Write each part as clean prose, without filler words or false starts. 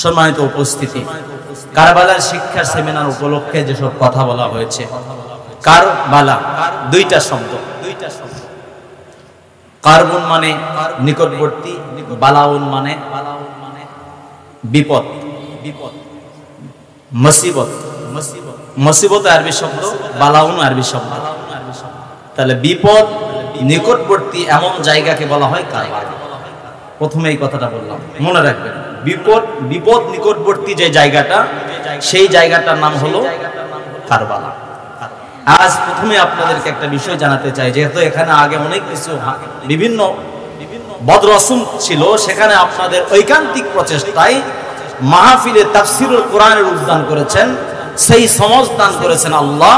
সম্মানিত উপস্থিতি, কারবালার শিক্ষা সেমিনার উপলক্ষে যেসব কথা বলা হয়েছে, কারবালা দুইটা শব্দ। কারবুন মানে নিকটবর্তী, বালাউন মানে বিপদ, মুসিবত। মুসিবত আরবি শব্দ, বালাউন আরবি শব্দ। তাহলে বিপদ নিকটবর্তী এমন জায়গাকে বলা হয় কারবালা। প্রথমে এই কথাটা বললাম, মনে রাখবেন। বিপদ নিকটবর্তী যে জায়গাটা, সেই জায়গাটার নাম হলো কারবালা। আজ প্রথমে আপনাদেরকে একটা বিষয় জানাতে চাই, যেহেতু এখানে আগে অনেক কিছু বিভিন্ন বদরসম ছিল, সেখানে আপনাদের ঐকান্তিক প্রচেষ্টায় মাহফিলে তাফসিরুল কোরআনের উদ্যান করেছেন, সেই সমাজ দান করেছেন আল্লাহ,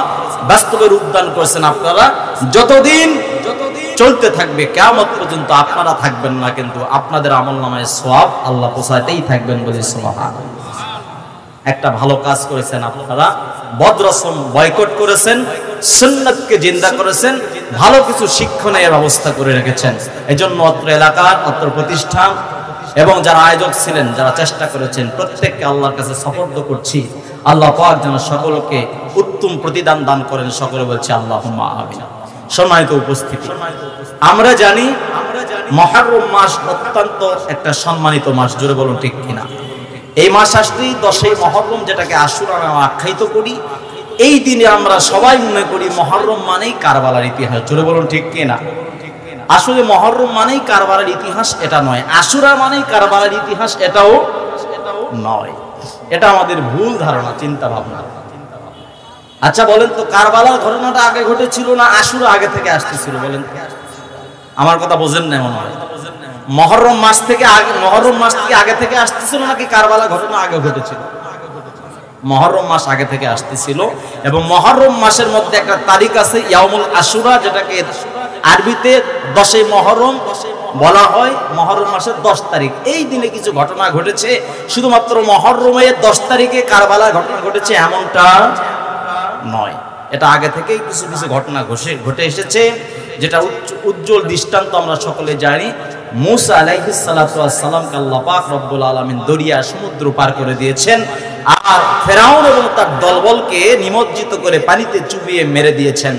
বাস্তবের উদ্যান করেছেন আপনারা। যতদিন চলতে থাকবে কিয়ামত পর্যন্ত আপনারা থাকবেন না, কিন্তু আপনাদের আমলনামায় সওয়াব আল্লাহ পৌঁছাতেই থাকবেন বলে সুবহানাল্লাহ। একটা ভালো কাজ করেছেন আপনারা, বদরসম বয়কট করেছেন, সুন্নাতকে জিন্দা করেছেন, ভালো কিছু শিক্ষণের ব্যবস্থা করে রেখেছেন। এজন্য অত্র এলাকার, অত্র প্রতিষ্ঠান এবং যারা আয়োজক ছিলেন, যারা চেষ্টা করেছেন, প্রত্যেককে আল্লাহর কাছে সুপর্দ করছি। আল্লাহ পাক যেন সকলকে উত্তম প্রতিদান দান করেন, সকলে বলছে আল্লাহুম্মা আমিন। সম্মানিত উপস্থিতি, আমরা জানি মুহররম মাস অত্যন্ত একটা সম্মানিত মাস, জোরে বলুন ঠিক কিনা? এই মাস আসলেই 10ই মুহররম, যেটাকে আশুরা নামে আখ্যায়িত করি, এই দিনে আমরা সবাই মনে করি মুহররম মানেই কারবালার ইতিহাস, জোরে বলুন ঠিক কিনা? আসলে মুহররম মানেই কারবালার ইতিহাস এটা নয়, আশুরা মানেই কারবালার ইতিহাস এটাও নয়। এটা আমাদের ভুল ধারণা, চিন্তা ভাবনা। আচ্ছা বলেন তো, কারবালার ঘটনাটা আগে ঘটেছিল না আশুরা আগে থেকে আসতেছিল? বলেন, আমার কথা বোঝেন না মনে হয়। মুহররম মাস থেকে আগে থেকে আসতেছিল নাকি কারবালা ঘটনা আগে ঘটেছিল? মুহররম মাস আগে থেকে আসতেছিল, এবং মুহররম মাসের মধ্যে একটা তারিখ আছে ইয়াউমুল আশুরা, যেটাকে আরবিতে 10ই মুহররম বলা হয়। মুহররম মাসের 10 তারিখ, এই দিনে কিছু ঘটনা ঘটেছে। শুধুমাত্র মুহররমের 10 তারিখে কারবালার ঘটনা ঘটেছে এমনটা নয়, এটা আগে থেকেই কিছু কিছু ঘটনা ঘটে এসেছে, যেটা উজ্জ্বল দৃষ্টান্ত আমরা সকলে জানি। মূসা আলাইহিস সালাতু ওয়াস সালামকে আল্লাহ পাক রব্বুল আলামিন দরিয়া সমুদ্র পার করে দিয়েছেন, আর ফেরাউন এবং তার দলবলকে নিমজ্জিত করে পানিতে চুবিয়ে মেরে দিয়েছেন।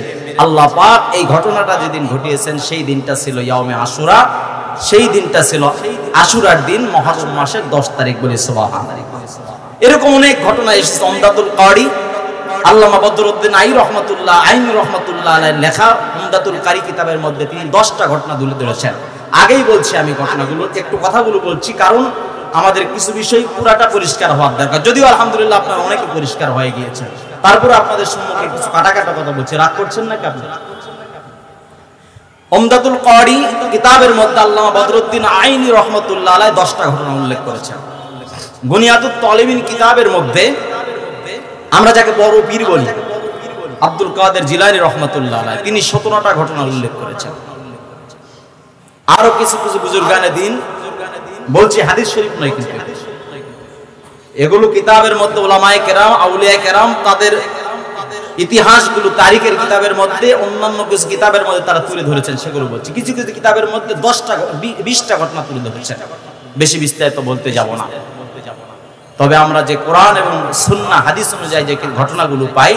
আল্লাহ পাক এই ঘটনাটা যেদিন ঘটিয়েছেন, সেই দিনটা ছিল ইয়াউমে আশুরা, সেই দিনটা ছিল আশুরার দিন, মুহররম মাসের 10 তারিখ বলে সুবহানাল্লাহ। এরকম অনেক ঘটনা এসেছে। উমদাতুল কারি আল্লামা বদরউদ্দিন আইনি রহমাতুল্লাহ আলাইহির লেখা উমদাতুল কারি কিতাবের মধ্যে তিনি 10টা ঘটনা তুলে ধরেছেন। আগেই বলছি আমি ঘটনাগুলো, একটু কথাগুলো বলছি, কারণ আমাদের কিছু বিষয় পুরাটা পরিষ্কার হওয়ার দরকার। যদিও আলহামদুলিল্লাহ আপনারা অনেকে পরিষ্কার হয়ে গিয়েছেন, তারপরে আপনাদের সম্মুখে কিছু কাটা কথা বলছি। রাগ করছেন নাকি আপনি? উমদাতুল কারি কিতাবের মধ্যে আল্লামা বদরউদ্দিন আইনি রহমাতুল্লাহ আলাইহি 10টা ঘটনা উল্লেখ করেছেন। বুনিয়াতুত তালিবিন কিতাবের মধ্যে আমরা যাকে বড় পীর বলি, আব্দুল কাদের জিলানী রহমাতুল্লাহ আলাইহি, তিনি 17টা ঘটনা উল্লেখ করেছেন। আরো কিছু কিছু বুজুর্গানে দিন, বলছি হাদিস শরীফ নয় কিন্তু, এগুলো কিতাবের মধ্যে উলামায়ে কেরাম, আউলিয়ায়ে কেরাম তাদের ইতিহাসগুলো তারিখের কিতাবের মধ্যে, অন্যান্য কিছু কিতাবের মধ্যে তারা তুলে ধরেছেন, সেগুলো বলছি। কিছু কিছু কিতাবের মধ্যে 20টা ঘটনা তুলে ধরেছেন, বেশি বিস্তারিত বলতে যাব না। তবে আমরা যে কোরআন এবং সুন্নাহ হাদিস অনুযায়ী যে ঘটনাগুলো পাই,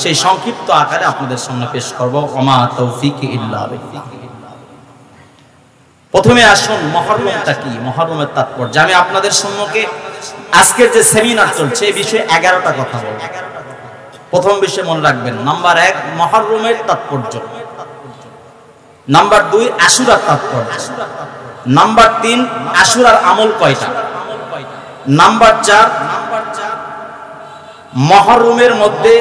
সেই সংক্ষিপ্ত আকারে আপনাদের সামনে পেশ করব। ওমা তৌফিকি ইল্লা বিল্লাহ। প্রথমে আসুন মুহররমটা কি, মুহররমের তাৎপর্য। আমি আপনাদের সম্মুখে আজকের যে সেমিনার চলছে এই বিষয়ে 11টা কথা বলব। প্রথম বিষয় মনে রাখবেন, নাম্বার 1 মুহররমের তাৎপর্য, নাম্বার 2 আশুরার তাৎপর্য, নাম্বার 3 আশুরার আমল কয়টা, নাম্বার 4 মুহররমের মধ্যে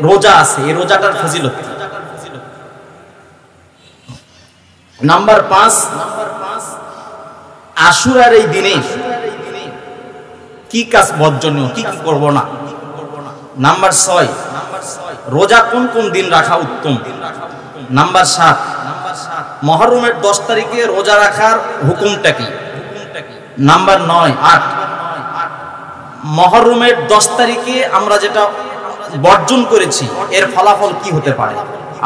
রোজা আছে, এই রোজাটার ফজিলত, নাম্বার 5 আশুরার এই দিনে কি কাজ বর্জনীয়, কি কি করব না, নাম্বার 6 রোজা কোন কোন দিন রাখা উত্তম, নাম্বার 7 মুহররমের 10 তারিখে রোজা রাখার হুকুমটা কি, নাম্বার 9 8 মুহররমের 10 তারিখে আমরা যেটা বর্জন করেছি এর ফলাফল কি হতে পারে,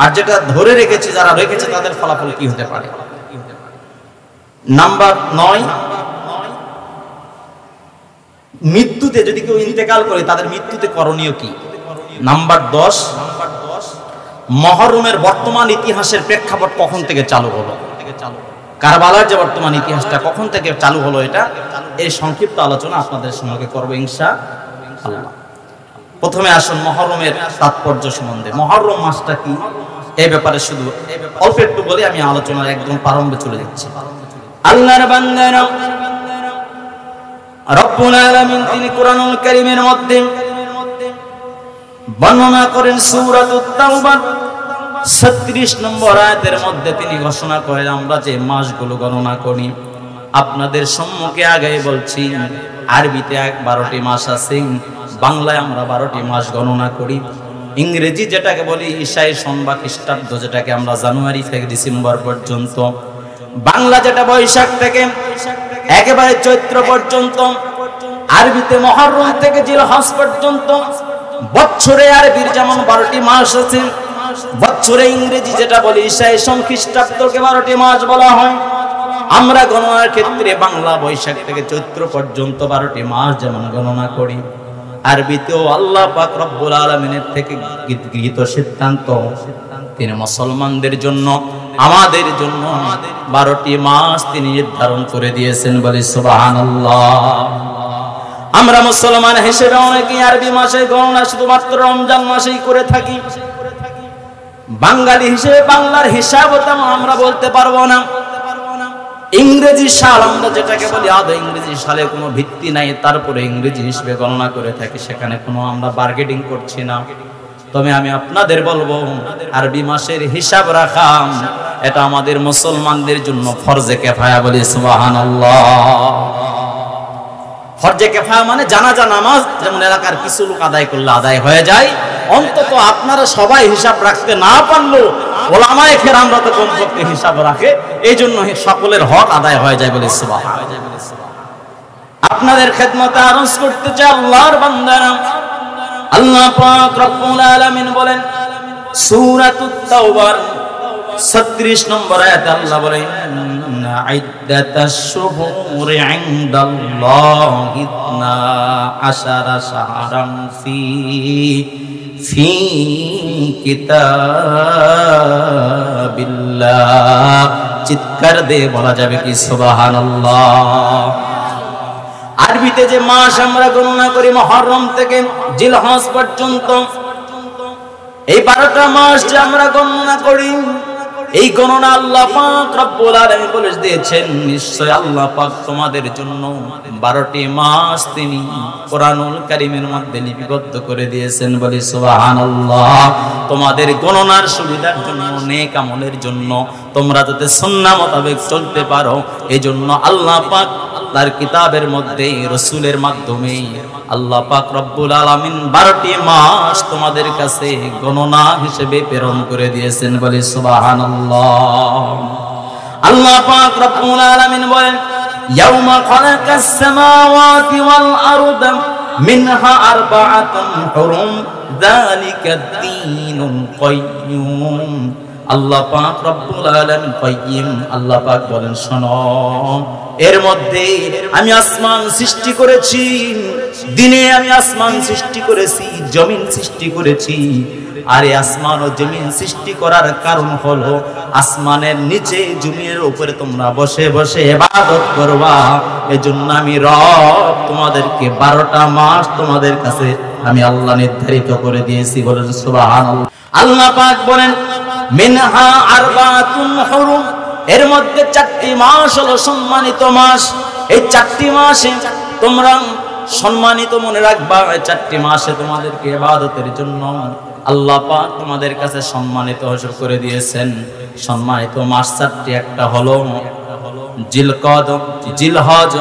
আর যেটা ধরে রেখেছি, যারা রেখেছে তাদের ফলাফল কি হতে পারে, নাম্বার 9 মৃত্যুতে যদি কেউ ইন্তেকাল করে তাদের মৃত্যুতে করণীয় কি? নাম্বার 10, মুহররমের বর্তমান ইতিহাসের প্রেক্ষাপট কখন থেকে চালু হলো, কারবালার যে বর্তমান ইতিহাসটা কখন থেকে চালু হলো, এটা এই সংক্ষিপ্ত আলোচনা আপনাদের সঙ্গে করব ইনশাআল্লাহ। প্রথমে আসুন মুহররমের তাৎপর্য সম্বন্ধে। মুহররম মাসটা কি এই ব্যাপারে শুধু অল্প একটু বলে আমি আলোচনার একদম প্রারম্ভে চলে যাচ্ছি। আল্লাহর বান্দারা, রব্বুল আলামিন তিনি কোরআনুল কারীমের মধ্যে বর্ণনা করেন সূরাতুত তাওবার 36 নম্বর আয়াতের মধ্যে তিনি ঘোষণা করেন, আমরা যে মাসগুলো গণনা করি আপনাদের সম্মুখে আগেই বলছি, আরবিতে 12টি মাস আছে, বাংলায় আমরা 12টি মাস গণনা করি। ইংরেজি যেটাকে বলি ঈশাই সন বা খ্রিস্টাব্দ, যেটাকে আমরা জানুয়ারি থেকে ডিসেম্বর পর্যন্ত, বাংলা যেটা বৈশাখ থেকে একেবারে চৈত্র পর্যন্ত, আরবিতে মুহররম থেকে জিলহজ পর্যন্ত। বছরে আরবির যেমন 12টি মাস আছে, বছরে ইংরেজি যেটা বলি ঈশাই সন খ্রিস্টাব্দকে 12টি মাস বলা হয়। আমরা গণনার ক্ষেত্রে বাংলা বৈশাখ থেকে চৈত্র পর্যন্ত 12টি মাস যেমন গণনা করি, আরবিতেও আল্লাহ পাক রব্বুল আলামিনের থেকে গৃহীত সিদ্ধান্ত, তিনি মুসলমানদের জন্য আমাদের জন্য 12টি মাস তিনি নির্ধারণ করে দিয়েছেন, বলি সুবহানাল্লাহ। আমরা মুসলমান হিসেবে অনেকে আরবি মাসের গণনা শুধুমাত্র রমজান মাসেই করে থাকি। বাঙালি হিসেবে বাংলার হিসাবও তেমন আমরা বলতে পারবো না। ইংরেজি সাল আমরা যেটাকে বলি, আদৌ ইংরেজি সালে কোনো ভিত্তি নাই, তারপরে ইংরেজি হিসেবে গণনা করে থাকি, সেখানে কোনো আমরা বার্গেনিং করছি না। তবে আমি আপনাদের বলবো, আরবি মাসের হিসাব রাখা এটা আমাদের মুসলমানদের জন্য ফরজে কিফায়া, বলি সুবহানাল্লাহ। ফরজে কিফায়া মানে জানাজা নামাজ যেমন এলাকার কিছু লোক আদায় করলে আদায় হয়ে যায়, অন্তত আপনারা সবাই হিসাব রাখতে না পারলেও ওলামায়ে কেরামরা তো কমপক্ষে হিসাব রাখে, এই জন্য সকলের হক আদায় হয়ে যায়, বলি সুবহানাল্লাহ। আপনাদের খেদমতে আরজ করতে চাই, আল্লাহর বান্দারা, আল্লাহ পাক রব্বুল আলামিন বলেন সূরাতুত তাওবার 36 নম্বর আয়াতে আল্লাহ বলেন, ইদ্দাতাশ শুহুরি ইনদাল্লাহি 12 শাহরান ফি কিতাবিল্লাহ। চিৎকার দিয়ে বলা যাবে কি সুবহানাল্লাহ। আরবিতে যে মাস আমরা গণনা করি মুহররম থেকে জিলহজ পর্যন্ত, এই 12টা মাস যে আমরা গণনা করি, এই গণনা আল্লাহ পাক রব্বুল আলামিন বলে দিয়েছেন, নিশ্চয় আল্লাহ পাক তোমাদের জন্য 12টি মাস তিনি কোরআনুল কারীমের মধ্যে লিপিবদ্ধ করে দিয়েছেন, বলি সুবহানাল্লাহ। তোমাদের গণনার সুবিধার জন্য, নেক আমলের জন্য, তোমরা যাতে সুন্নাহ মোতাবেক চলতে পারো, এজন্য আল্লাহ পাক তার কিতাবের মধ্যে রাসূলের মাধ্যমে আল্লাহ পাক রব্বুল আলামিন 12টি মাস তোমাদের কাছে গণনা হিসেবে প্রেরণ করে দিয়েছেন, বলি সুবহানাল্লাহ। আল্লাহ পাক রব্বুল আলামিন বলেন, ইয়াউমা খালাকাস সামাওয়াতি ওয়াল আরদা মিনহা আরবাআতুন হুরুম যালিকাদ দীনুল কাইয়্যুম। আল্লাহ পাক রব্বুল আলামিন কাইয়্যিম, আল্লাহ পাক বলেন, শোনো, এর মধ্যে আমি আসমান সৃষ্টি করেছি, দিনে আমি আসমান সৃষ্টি করেছি, জমিন সৃষ্টি করেছি। আর এই আসমান ও জমিন সৃষ্টি করার কারণ হলো আসমানের নিচে জমিনের উপরে তোমরা বসে বসে ইবাদত করবা, এজন্য আমি রব তোমাদেরকে 12টা মাস তোমাদের কাছে আমি আল্লাহ নির্ধারিত করে দিয়েছি, বলেন সুবহানাল্লাহ। আল্লাহ পাক বলেন, মিনহা আরবাতুন হুরুম, এর মধ্যে 4টি মাস হলো সম্মানিত মাস। এই 4টি মাসে তোমরা সম্মানিত মনে রাখবা, এই 4টি মাসে তোমাদেরকে ইবাদতের জন্য আল্লাহ পাক তোমাদের কাছে সম্মানিত করে দিয়েছেন। সম্মানিত মাস 4টি, একটা হলো জিলহজ,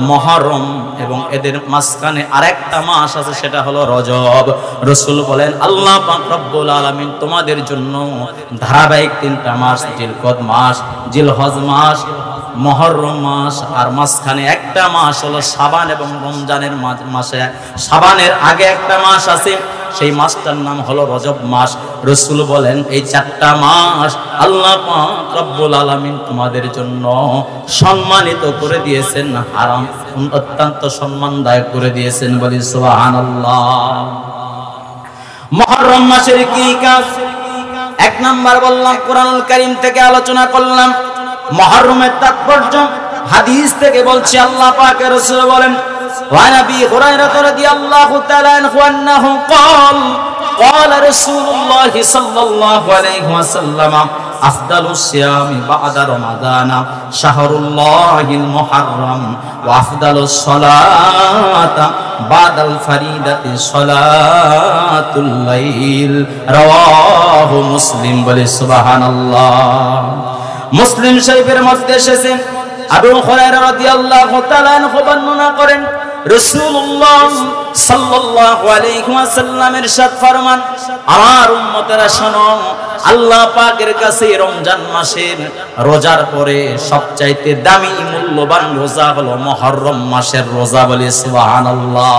মুহররম, এবং এদের মাঝখানে আরেকটা মাস আছে, সেটা হলো রজব। রাসূল বলেন, আল্লাহ পাক রব্বুল আলামিন তোমাদের জন্য ধারাবাহিক 3টা মাস, জিলকদ মাস, জিলহজ মাস, মুহররম মাস, আর মাঝখানে একটা মাস হলো শাবান এবং রমজানের মাসে। শাবানের আগে একটা মাস আছে, সেই মাসটার নাম হলো রজব মাস। রাসূল বলেন এই 4টা মাস আল্লাহ পাক রব্বুল আলামিন তোমাদের জন্য সম্মানিত করে দিয়েছেন, হারাম অত্যন্ত সম্মানদায়ক করে দিয়েছেন, বলি সুবহানাল্লাহ। মুহররম মাসের কি কাজ? 1 নাম্বার বললাম কোরআনুল কারীম থেকে আলোচনা করলাম। মুহররমের তাৎপর্য হাদিস থেকে বলছি, আল্লাহ পাকের রাসূল বলেন ওয়া নবী হুরায়রা রাদিয়াল্লাহু তাআলা আনহু আন্নাহু ক্বাল قال رسول الله صلى الله عليه وسلم أفضل الصيام بعد رمضان شهر الله المحرم وأفضل الصلاة بعد الفريضة صلاة الليل رواه مسلم বলে সুবহানাল্লাহ। মুসলিম শরীফের মধ্যে এসেছে আবু হুরায়রা রাদিয়াল্লাহু তাআলা আনহু বর্ণনা করেন রাসূলুল্লাহ সাল্লাল্লাহু আলাইহি ওয়াসাল্লামের ইরশাদ ফরমান, আমার উম্মতেরা শোনো, আল্লাহ পাকের কাছে রমজান মাসের রোজার পরে সবচাইতে দামি মূল্যবান রোজা হলো মুহররম মাসের রোজা, বলি সুবহানাল্লাহ।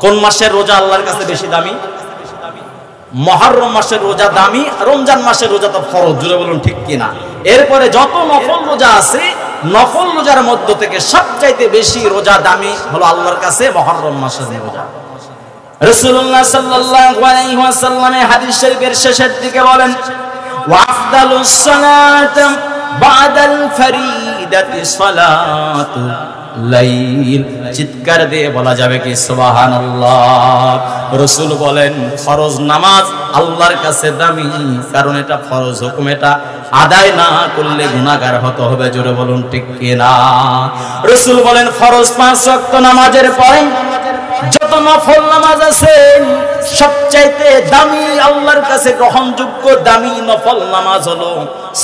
কোন মাসের রোজা আল্লাহর কাছে বেশি দামি? মুহররম মাসের রোজা দামি, রমজান মাসের রোজা তো ফরজ, জুড়ে বলুন ঠিক কিনা? এরপরে যত নফল রোজা আছে, নফল রোজার মধ্য থেকে সবচাইতে বেশি রোজা দামি হলো আল্লাহর কাছে মুহররম মাসের রোজা। রাসূলুল্লাহ সাল্লাল্লাহু আলাইহি ওয়াসাল্লামের হাদিস শরীফের শেষের দিকে বলেন ওয়া আফদালুস সালাত বাদাল ফরিদাতি সালাতু লাইল। চিৎকার দিয়ে বলা যাবে কি সুবহানাল্লাহ। রাসূল বলেন ফরজ নামাজ আল্লাহর কাছে দামি, কারণ এটা ফরজ হুকুম, এটা আদায় না করলে গুনাহগার হতে হবে, জোরে বলুন ঠিক কিনা? রাসূল বলেন ফরজ 5 ওয়াক্ত নামাজের পরে যত নফল নামাজ আছে সবচাইতে দামি, আল্লাহর কাছে গ্রহণযোগ্য দামি নফল নামাজ হলো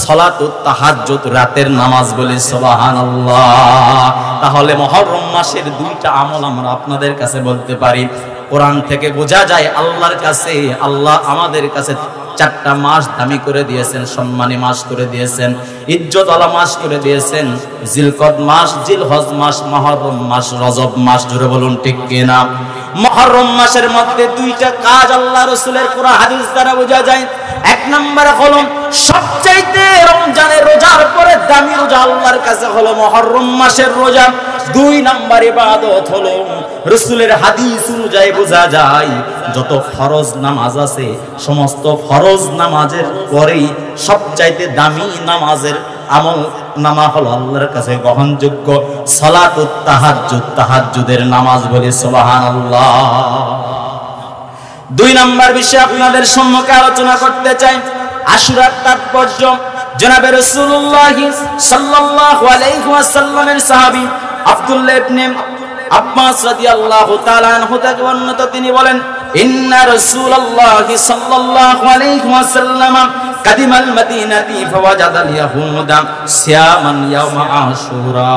সালাতুত তাহাজ্জুদ, রাতের নামাজ, বলি সুবহানাল্লাহ। তাহলে মুহররম মাসের 2টা আমল আমরা আপনাদের কাছে বলতে পারি। কোরআন থেকে বোঝা যায় আল্লাহর কাছে, আল্লাহ আমাদের কাছে 4টা মাস দামি করে দিয়েছেন, সম্মানী মাস করে দিয়েছেন, ইজ্জতওয়ালা মাস করে দিয়েছেন। জিলকদ মাস, জিলহজ মাস, মুহররম মাস, রজব মাস, জোরে বলুন ঠিক কিনা? মুহররম মাসের মধ্যে 2টা কাজ আল্লাহ রাসূলের পুরো হাদিস দ্বারা বোঝা যায়। 1 নাম্বার হলো সবচাইতে রমজানের রোজার পরে দামি রোজা আল্লাহর কাছে হলো মুহররম মাসের রোজা। 2 নাম্বার ইবাদত হলো রাসূলের হাদিস অনুযায়ী বোঝা যায় যত ফরজ নামাজ আছে সমস্ত ফরজ নামাজের পরেই সবচাইতে দামি নামাজের আমল নামা হলো আল্লাহর কাছে গ্রহণযোগ্য সালাতুত তাহাজ্জুদ, তাহাজ্জুদের নামাজ, বলি সুবহানাল্লাহ। 2 নাম্বার বিষয় আপনাদের সম্মুখে আলোচনা করতে চাই, আশুরার তাৎপর্য। জনাবে রাসূলুল্লাহ সাল্লাল্লাহু আলাইহি ওয়াসাল্লামের সাহাবী আব্দুল্লাহ ইবনে আব্বাস রাদিয়াল্লাহু তাআলা আনহু থেকে বর্ণিত, তিনি বলেন ইন্না রাসূলুল্লাহ সাল্লাল্লাহু আলাইহি ওয়াসাল্লাম কাদিমাল মাদিনাতি ফাওয়াজাদাল ইয়াহুদা সিয়ামান ইয়াওমা আশুরা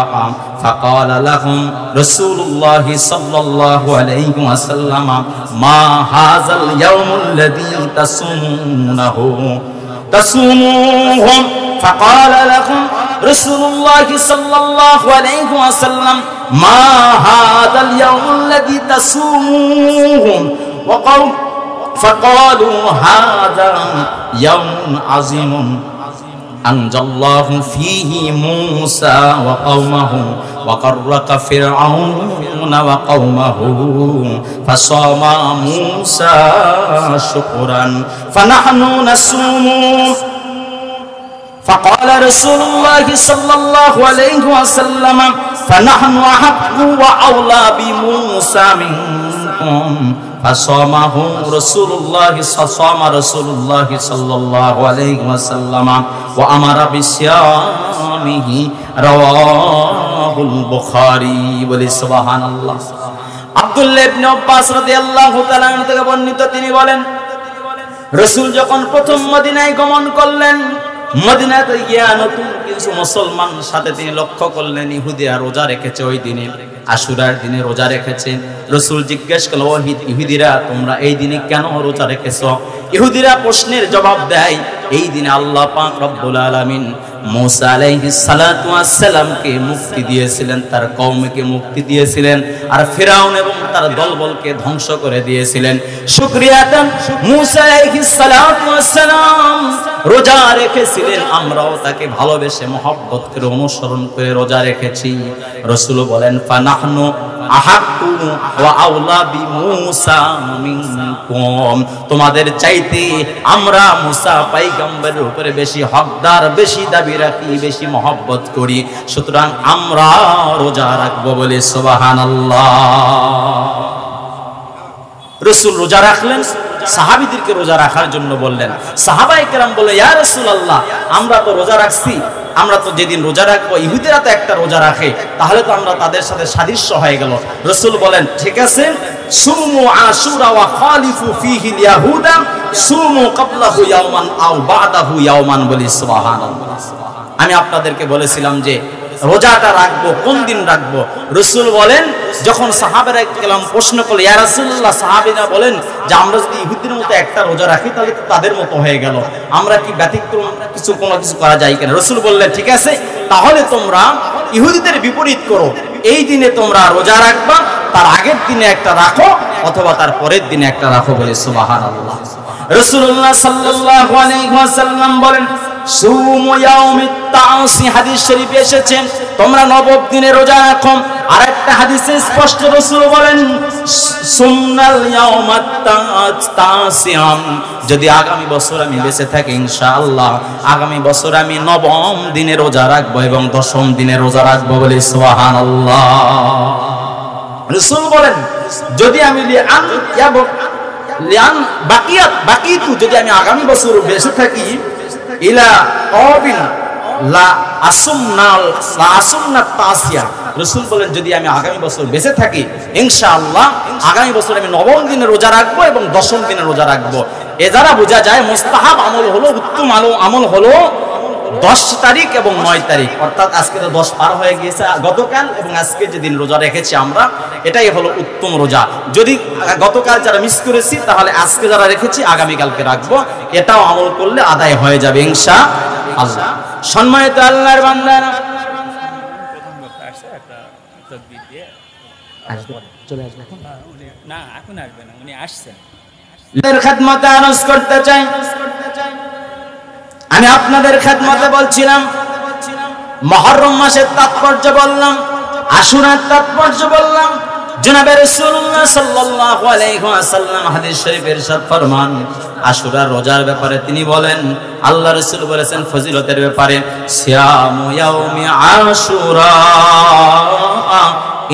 ফাকালা লাহুম রাসূলুল্লাহ সাল্লাল্লাহু আলাইহি ওয়াসাল্লাম মা হাযাল ইয়াউমুল্লাযী তাসুমুহুম ফাকালা লাহুম রাসূলুল্লাহ সাল্লাল্লাহু আলাইহি ওয়াসাল্লাম মা হাযাল ইয়াউমুল্লাযী তাসুমুহুম فقالوا هذا يوم عظيم أنجى الله فيه موسى وقومه وغرق فرعون وقومه فصام موسى شكرا فنحن نصوم فقال رسول الله صلى الله عليه وسلم فنحن أحق وأولى بموسى منكم فصامه رسول الله صلى الله عليه وسلم وأمر بصيامه رواه البخاري বলি সুবহানাল্লাহ। আব্দুল্লাহ ইবনে আব্বাস রাদিয়াল্লাহু তাআলা আনহু থেকে বর্ণিত, তিনি বলেন রাসূল যখন প্রথম মদিনায় গমন করলেন, মদিনাতে গিয়া নতুন কিছু মুসলমান সাথে তিনি লক্ষ্য করলেন ইহুদিরা রোজা রেখেছে, ওই দিনে আশুরার দিনে রোজা রেখেছে। রাসূল জিজ্ঞেস করল, ও ইহুদিরা তোমরা এই দিনে কেন রোজা রেখেছো? ইহুদিরা প্রশ্নের জবাব দেয়, এই দিনে আল্লাহ পাক রব্বুল আলামিন মুসা আলাইহিস সালাতু ওয়াস সালামকে মুক্তি দিয়েছিলেন, তার কওমকে মুক্তি দিয়েছিলেন, আর ফিরাউন এবং তার দলবলকে ধ্বংস করে দিয়েছিলেন। শুকরিয়া আদান মুসা আলাইহিস সালাতু ওয়াস সালাম রোজা রেখেছিলেন, আমরাও তাকে ভালোবেসে মহব্বত করে অনুসরণ করে রোজা রেখেছি। রাসূল বলেন ফানাহনু আহাক্কু ওয়া আওলা বিমুসা মিনকুম, তোমাদের চাইতে আমরা মুসা পয়গম্বরের উপরে বেশি হকদার, বেশি দাবি রাখি, বেশি মহব্বত করি, সুতরাং আমরা রোজা রাখবো বলে সুবহানাল্লাহ। রাসূল রোজা রাখলেন, সাহাবীদেরকে রোজা রাখার জন্য বললেন। সাহাবায়ে কেরাম বলে, ইয়া রাসূলুল্লাহ, আমরা তো রোজা রাখছি, আমরা তো যেদিন রোজা রাখবো ইহুদিরা তো একটা রোজা রাখে, তাহলে তো আমরা তাদের সাথে সাদৃশ্য হয়ে গেল। রাসূল বলেন, ঠিক আছে, সুমু আশুরা ওয়া খালিফু ফীহি ইয়াহুদা সুমু ক্বাবলাহু ইয়াওমান আও বা'দাহু ইয়াওমান বলি সুবহানাল্লাহ। আমি আপনাদেরকে বলেছিলাম যে রোজাটা রাখবো, কোন দিন রাখবো? রাসূল বলেন, যখন সাহাবায়ে কেরাম প্রশ্ন করলেন, ইয়া রাসূলুল্লাহ, সাহাবীরা বলেন যে আমরা যদি ইহুদিদের মতো একটা রোজা রাখি তাহলে তো তাদের মতো হয়ে গেল, আমরা কি ব্যতিক্রম কোনো কিছু করা যায় কিনা? রাসূল বললেন, ঠিক আছে, তাহলে তোমরা ইহুদিদের বিপরীত করো, এই দিনে তোমরা রোজা রাখবা, তার আগের দিনে একটা রাখো অথবা তার পরের দিনে একটা রাখো বলে সুবহানাল্লাহ। রাসূলুল্লাহ সাল্লাল্লাহু আলাইহি ওয়াসাল্লাম বলেন, সুমু ইয়াউমিত তাসি, হাদিস শরীফে এসেছে তোমরা নবম দিনে রোজা রাখো। আরেকটা হাদিসে স্পষ্ট রাসূল বলেন, সুমনাল ইয়াউমাত তাসিয়াম, যদি আগামী বছর আমি বেঁচে থাকি ইনশাআল্লাহ আগামী বছর আমি নবম দিনে রোজা রাখবো এবং দশম দিনে রোজা রাখবো বলে সুবহানাল্লাহ। রাসূল বলেন, যদি আমি যদি আমি আগামী বছর বেঁচে থাকি ইলা কাবিল লা আসুমনা তাসিয়া, রাসূল বলেন যদি আমি আগামী বছর বেঁচে থাকি ইনশাআল্লাহ আগামী বছর আমি নবম দিনে রোজা রাখবো এবং দশম দিনে রোজা রাখবো। এ দ্বারা বোঝা যায় মুস্তাহাব আমল হলো, উত্তম আমল হলো 10 তারিখ এবং 9 তারিখ, অর্থাৎ আজকে তো 10 পার হয়ে গিয়েছে, গতকাল এবং আজকে যেদিন রোজা রেখেছি আমরা, এটাই হলো উত্তম রোজা। যদি গতকাল যারা মিস করেছি তাহলে আজকে যারা রেখেছি আগামীকালকে রাখবো, এটাও আমল করলে আদায় হয়ে যাবে ইনশাআল্লাহ। সম্মানিত আল্লাহর বান্দারা, চলে আসবে না, এখন আসবে না, উনি আসছেন, খেদমতে আরজ করতে চাই। আমি আপনাদের খেদমতে বলছিলাম, মুহররম মাসের তাৎপর্য বললাম, আশুরার তাৎপর্য বললাম। জনাবে রাসূলুল্লাহ সাল্লাল্লাহু আলাইহি ওয়াসাল্লাম হাদিস শরীফে ইরশাদ ফরমান, আশুরা রোজার ব্যাপারে তিনি বলেন, আল্লাহ রাসূল বলেছেন ফজিলতের ব্যাপারে, সিয়ামু ইয়াউমি আশুরা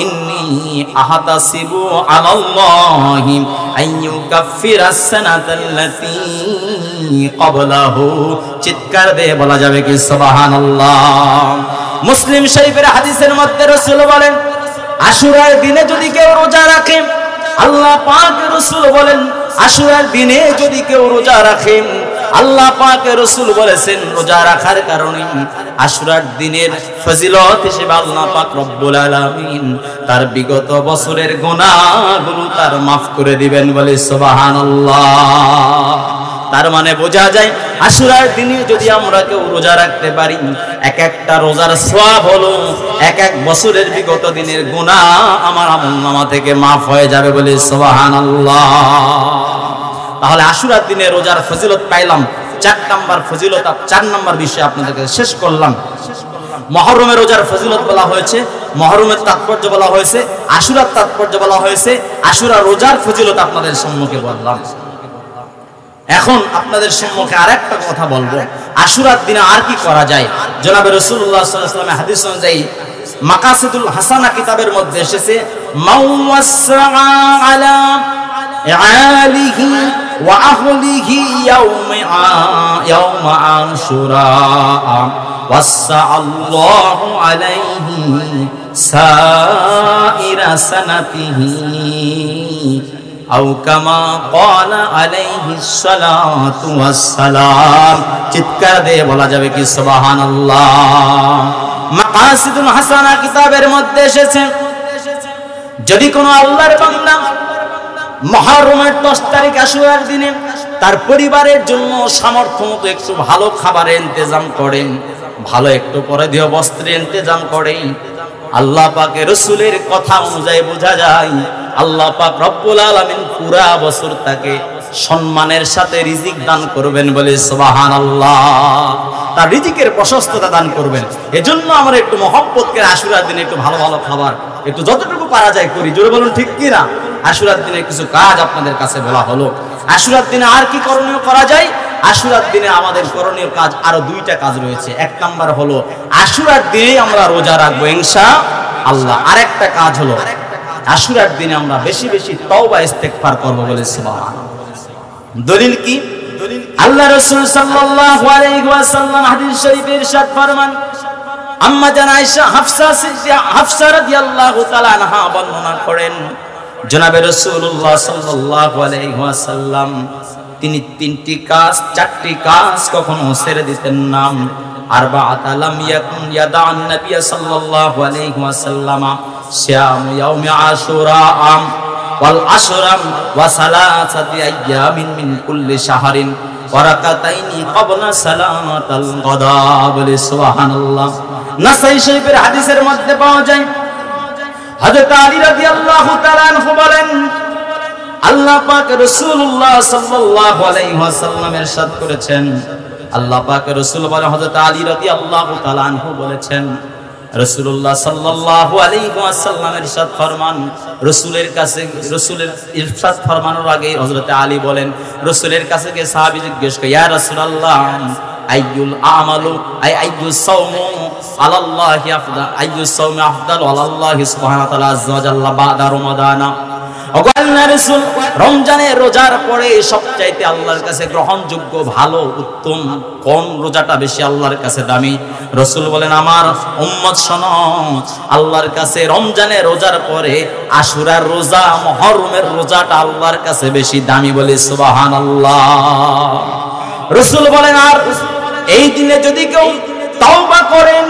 ইন্নী আহতাসিবু আলাল্লাহি আইয়ুকাফিরাস সানাতাল্লাতী ক্বাবলাহু, চিৎকার দিয়ে বলা যাবে কি সুবহানাল্লাহ। মুসলিম শরীফের হাদিসের মধ্যে রাসূল বলেন, আশুরার দিনে যদি কেউ রোজা রাখে, আল্লাহ পাক রাসূল বলেন আশুরার দিনে যদি কেউ রোজা রাখে, আল্লাহ পাক রাসূল বলেছেন রোজা রাখার কারণে আশুরার দিনের ফজিলত হিসেবে আল্লাহ পাক রব্বুল আলামিন তার বিগত বছরের গুনাহগুলো তার মাফ করে দিবেন বলে সুবহানাল্লাহ। তার মানে বোঝা যায় আশুরার দিনে যদি আমরা কেউ রোজা রাখতে পারি, এক একটা রোজার সওয়াব হলো এক এক বছরের বিগত দিনের গুনাহ আমার আমলনামা থেকে মাফ হয়ে যাবে বলে সুবহানাল্লাহ। তাহলে আশুরার দিনে রোজার ফজিলত পাইলাম। 4 নাম্বার ফজিলত, 4 নাম্বার বিষয় আপনাদেরকে শেষ করলাম। মুহররমের রোজার ফজিলত বলা হয়েছে, মুহররমের তাৎপর্য বলা হয়েছে, আশুরার তাৎপর্য বলা হয়েছে, আশুরা রোজার ফজিলত আপনাদের সম্মুখে বললাম। এখন আপনাদের সম্মুখে আরেকটা কথা বলবো, আশুরার দিনে আর কি করা যায়। জনাবে রাসূলুল্লাহ সাল্লাল্লাহু আলাইহি ওয়াসাল্লামের হাদিস অনুযায়ী মাকাসিদুল হাসানা কিতাবের মধ্যে এসেছে, মাওয়াসসা আলা আলিহি ওয়া আহলিহি ইয়াওমা আশুরা ওয়াসসা আল্লাহু আলাইহি সাইরা সানাতিহি আও কামা ক্বালা আলাইহিস সালাতু ওয়াস সালাম। চিৎকার দিয়ে বলা যাবে কি সুবহানাল্লাহ। মাকাসিদুল হাসানা কিতাবের মধ্যে এসেছে, যদি কোনো আল্লাহর বান্দা মুহররমের 10 তারিখ আশুরার দিনে তার পরিবারের জন্য সামর্থ্য মতো একটু ভালো খাবারের ইন্তজাম করেন, ভালো একটু পরিধেয় বস্ত্রের ইন্তজাম করে। আল্লাহ পাকের রাসূলের কথা অনুযায়ী বোঝা যায় আল্লাহ পাক রব্বুল আলামিন পুরা বছর তাকে সম্মানের সাথে রিজিক দান করবেন বলে সুবহানাল্লাহ। তার রিজিকের প্রশস্ততা দান করবেন। এজন্য আমরা একটু মহব্বত করে আশুরার দিনে একটু ভালো ভালো খাবার একটু যতটুকু পারা যায় করি। জোরে বলুন ঠিক কি না? আশুরার দিনে কিছু কাজ আপনাদের কাছে বলা হলো। আশুরার দিনে আর কি করণীয় করা যায়? আশুরার দিনে আমাদের করণীয় কাজ আরো দুইটা কাজ রয়েছে। এক নাম্বার হলো আশুরার দিনে আমরা রোজা রাখবো ইনশাআল্লাহ। আরেকটা কাজ হলো আশুরার দিনে আমরা বেশি বেশি তওবা ইস্তেগফার করব বলে সুবহানাল্লাহ। দলিল কি? আল্লাহ রাসূল সাল্লাল্লাহু আলাইহি ওয়াসাল্লাম হাদিস শরীফে ইরশাদ ফরমান, আম্মা জান আয়েশা হাফসা রাদিয়াল্লাহু তাআলা আনহা বর্ণনা করেন, জনাবে রাসূলুল্লাহ সাল্লাল্লাহু আলাইহি ওয়াসাল্লাম তিনি চারটি কাজ কখনো ছেড়ে দিতেন না। আরবাআত লাম ইয়াকুন ইয়াদা'আন নবী সাল্লাল্লাহু আলাইহি ওয়াসাল্লাম সিয়াম ইয়াউমি আশুরা ওয়াল আশরাম ওয়া সালাসাতি আইয়ামিন মিন কুল্লি শাহরিন ওয়া রাকাতাইনি ক্বাবলা সালাতাল গাদা বলে সুবহানাল্লাহ। নাসাই শরীফের হাদিসের মধ্যে পাওয়া যায় হযরত আলী রাদিয়াল্লাহু তাআলা আনহু বলেন, আল্লাহ পাক রাসূলুল্লাহ সাল্লাল্লাহু আলাইহি ওয়াসাল্লাম ইরশাদ করেছেন, আল্লাহ পাক রাসূল বলেন, হযরত আলী রাদিয়াল্লাহু তাআলা আনহু বলেছেন, রাসূলুল্লাহ সাল্লাল্লাহু আলাইহি ওয়াসাল্লাম ইরশাদ ফরমান, রাসূলের কাছে রাসূলের ইরশাদ ফরমানোর আগে হযরত আলী বলেন, রাসূলের কাছে গিয়ে সাহাবী জিজ্ঞেস করে, ইয়া রাসূলুল্লাহ আইয়ুল আমালু আইয়ুস সাওমু আলাল্লাহি আফদাল আইয়ুস সাওমি আফদাল আলাল্লাহি সুবহানাহু ওয়া তাআলা আযজা ওয়া জাল্লা বাদা রমাদানা। আল্লাহর রাসূল রমজানের রোজার পরে সবচাইতে আল্লাহর কাছে গ্রহণযোগ্য ভালো উত্তম কোন রোজাটা বেশি আল্লাহর কাছে দামি? রাসূল বলেন, আমার উম্মত শোনো, আল্লাহর কাছে রমজানের রোজার পরে আশুরার রোজা মুহররমের রোজাটা আল্লাহর কাছে বেশি দামি বলে সুবহানাল্লাহ। রাসূল বলেন, আর এই দিনে যদি কেউ তওবা করেন,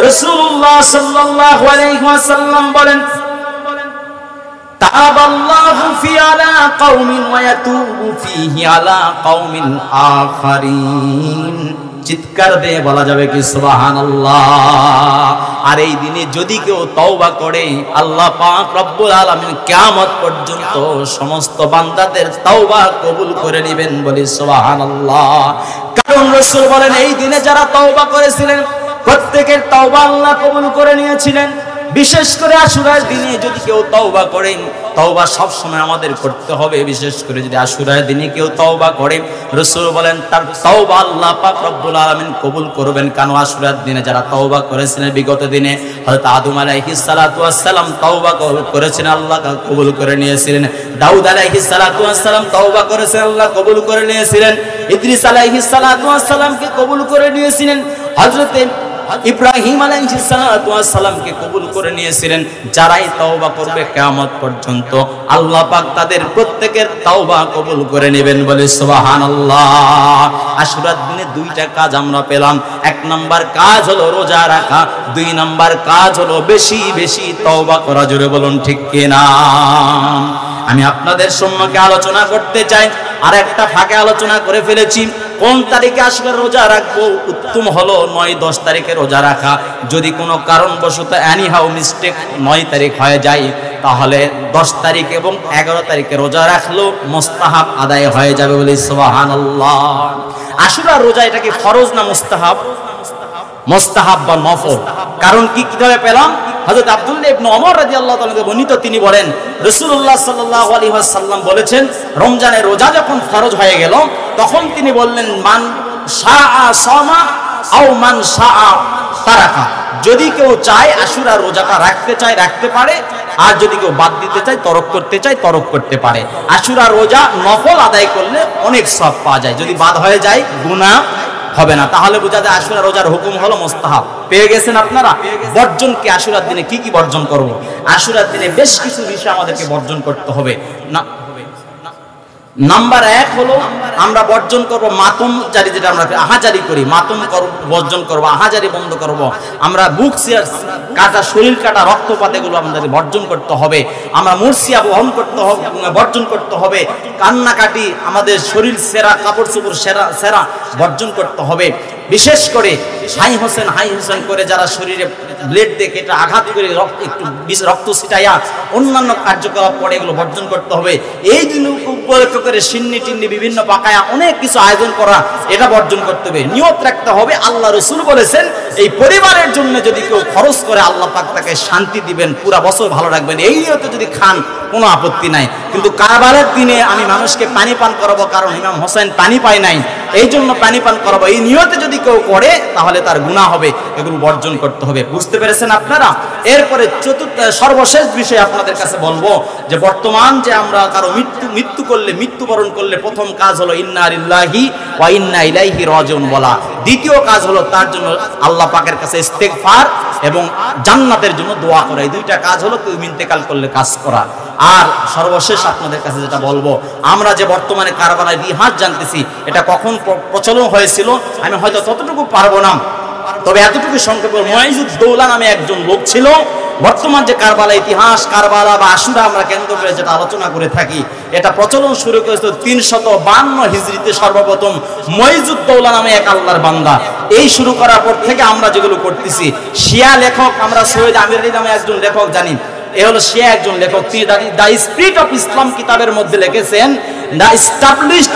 রাসূলুল্লাহ সাল্লাল্লাহু আলাইহি ওয়াসাল্লাম বলেন, তাবাল্লাহু ফি আলা কওমিন ওয়া ইয়াতুবু ফিহি আলা কওমিন আখারিন। চিৎকার দিয়ে বলা যাবে কি সুবহানাল্লাহ। আর এই দিনে যদি কেউ তওবা করে, আল্লাহ পাক রব্বুল আলামিন কিয়ামত পর্যন্ত সমস্ত বান্দাদের তওবা কবুল করে নেবেন বলি সুবহানাল্লাহ। কারণ রাসূল বলেন, এই দিনে যারা তওবা করেছিলেন প্রত্যেকের তওবা আল্লাহ কবুল করে নিয়েছিলেন। বিশেষ করে আশুরার দিনে যদি কেউ তওবা করেন, তওবা সব সময় আমাদের করতে হবে। বিশেষ করে যদি আশুরার দিনে কেউ তওবা করে, রাসূল বলেন তার তওবা আল্লাহ পাক রব্বুল আলামিন কবুল করবেন। কারণ আশুরার দিনে যারা তওবা করেছিলেন বিগত দিনে, হযরত আদম আলাইহিস সালাতু ওয়াস সালাম তওবা করেছেন, আল্লাহ কবুল করে নিয়েছিলেন। দাউদ আলাইহিস সালাতু ওয়াস সালাম তওবা করেছেন, আল্লাহ কবুল করে নিয়েছিলেন। ইদ্রিস আলাইহিস সালাতু ওয়াস সালামকে কবুল করে নিয়েছিলেন। হযরত ইব্রাহিম আলাইহিস সালাতু ওয়াস সালামকে কবুল করে নিয়েছিলেন। যারাই তওবা করবে কিয়ামত পর্যন্ত আল্লাহ পাক তাদের প্রত্যেকের তওবা কবুল করে নেবেন বলে সুবহানাল্লাহ। আশুরার দিনে দুইটা কাজ আমরা পেলাম। এক নাম্বার কাজ হলো রোজা রাখা, দুই নাম্বার কাজ হলো বেশি বেশি তওবা করা। জোরে বলুন ঠিক কিনা? আমি আপনাদের সম্মুখে আলোচনা করতে চাই, আর একটা ফাঁকে আলোচনা করে ফেলেছি। কোন তারিখে আশুরার রোজা রাখবো? উত্তম হলো 9-10 তারিখে রোজা রাখা। যদি কোনো কারণবশত এনিহাউ মিস্টেক 9 তারিখ হয়ে যায়, তাহলে 10 তারিখ এবং 11 তারিখে রোজা রাখলেও মুস্তাহাব আদায় হয়ে যাবে বলে সুবহানাল্লাহ। আশুরার রোজা এটা কি ফরজ না মুস্তাহাব? মুস্তাহাব বা নফল। কারণ কি কিভাবে পেলাম? হযরত আব্দুল্লাহ ইবনে ওমর রাদিয়াল্লাহু তাআলা থেকে বর্ণিত, তিনি বলেন রাসূলুল্লাহ সাল্লাল্লাহু আলাইহি ওয়াসাল্লাম বলেছেন, রমজানের রোজা যখন ফরজ হয়ে গেল তখন তিনি বললেন, মান শাআ সামা আও মান শাআ তারাকা। যদি কেউ চায় আশুরার রোজাটা রাখতে চায় রাখতে পারে, আর যদি কেউ বাদ দিতে চায় তরক করতে চায় তরক করতে পারে। আশুরার রোজা নফল আদায় করলে অনেক সওয়াব পাওয়া যায়, যদি বাদ হয়ে যায় গুনাহ হবে না। তাহলে বোঝা যায় আশুরা রোজার হুকুম হলো মুস্তাহাব। পেয়ে গেছেন আপনারা? বর্জন কি? আশুরার দিনে কি কি বর্জন করব? আশুরার দিনে বেশ কিছু বিষয় আমাদেরকে বর্জন করতে হবে। না নাম্বার 1 হলো আমরা বর্জন করব মাতমজারি, যেটা আমরা আহাজারি করি, মাতম বর্জন করব, আহাজারি বন্ধ করব। আমরা বুক কাটা, শরীর কাটা, রক্তপাত এগুলো আমাদের বর্জন করতে হবে। আমরা মুর্শিয়া বহন করতে হবে, বর্জন করতে হবে। কান্নাকাটি, আমাদের শরীর সেরা, কাপড় চোপড় সেরা বর্জন করতে হবে। বিশেষ করে হাই হোসেন করে যারা শরীরে ব্লেড দিয়ে কেটে আঘাত করে একটু রক্ত ছিটাইয়া অন্যান্য কার্যকলাপ করে, এগুলো বর্জন করতে হবে। এই দিন উপলক্ষ করে সিন্নি টিন্নি বিভিন্ন পাকায়া অনেক কিছু আয়োজন করা, এটা বর্জন করতে হবে। নিয়ত রাখতে হবে, আল্লাহ রসুল বলেছেন এই পরিবারের জন্য যদি কেউ খরচ করে আল্লাহ পাক তাকে শান্তি দিবেন, পুরা বছর ভালো রাখবেন। এই নিয়তে যদি খান কোনো আপত্তি নাই। কিন্তু কারবারের দিনে আমি মানুষকে পানি পান করাবো, কারণ ইমাম হোসেন পানি পায় নাই, এই জন্য পানি পান করাবো, এই নিয়তে যদি কেউ করে তাহলে তার গুনাহ হবে। এগুলো বর্জন করতে হবে। বুঝতে পেরেছেন আপনারা? এরপরে সর্বশেষ বিষয় আপনাদের কাছে বলবো যে বর্তমান যে আমরা কারো মৃত্যুবরণ করলে প্রথম কাজ হলো ইন্না লিল্লাহি ওয়া ইন্না ইলাইহি রাজিউন বলা। দ্বিতীয় কাজ হলো তার জন্য আল্লাহ পাকের কাছে ইস্তেগফার এবং জান্নাতের জন্য দোয়া করা। এই দুইটা কাজ হলো কেউ ইন্তেকাল করলে কাজ করা। আর সর্বশেষ আপনাদের কাছে যেটা বলবো, আমরা যে বর্তমানে কারবালায় ইতিহাস জানতেছি, এটা কখন প্রচলন হয়েছিল আমি হয়তো ততটুকু পারবো না, তবে এতটুকু সংক্ষেপে মুয়াইজুদ্দৌলা নামে একজন লোক ছিল। বর্তমান যে কারবালা ইতিহাস, কারবালা বা আশুরা আমরা কেন্দ্র করে যেটা আলোচনা করে থাকি, এটা প্রচলন শুরু করেছিল 352 হিজরিতে। সর্বপ্রথম মুয়াইজুদ্দৌলা নামে এক আল্লাহর বান্দা এই শুরু করার পর থেকে আমরা যেগুলো করতেছি, শিয়া লেখক আমরা সৈয়দ আমির আলী নামে একজন লেখক জানি, এ হলো শিয়া একজন লেখক। তিনি দ্য স্পিরিট অফ ইসলাম কিতাবের মধ্যে লিখেছেন দ্য এস্টাবলিশড,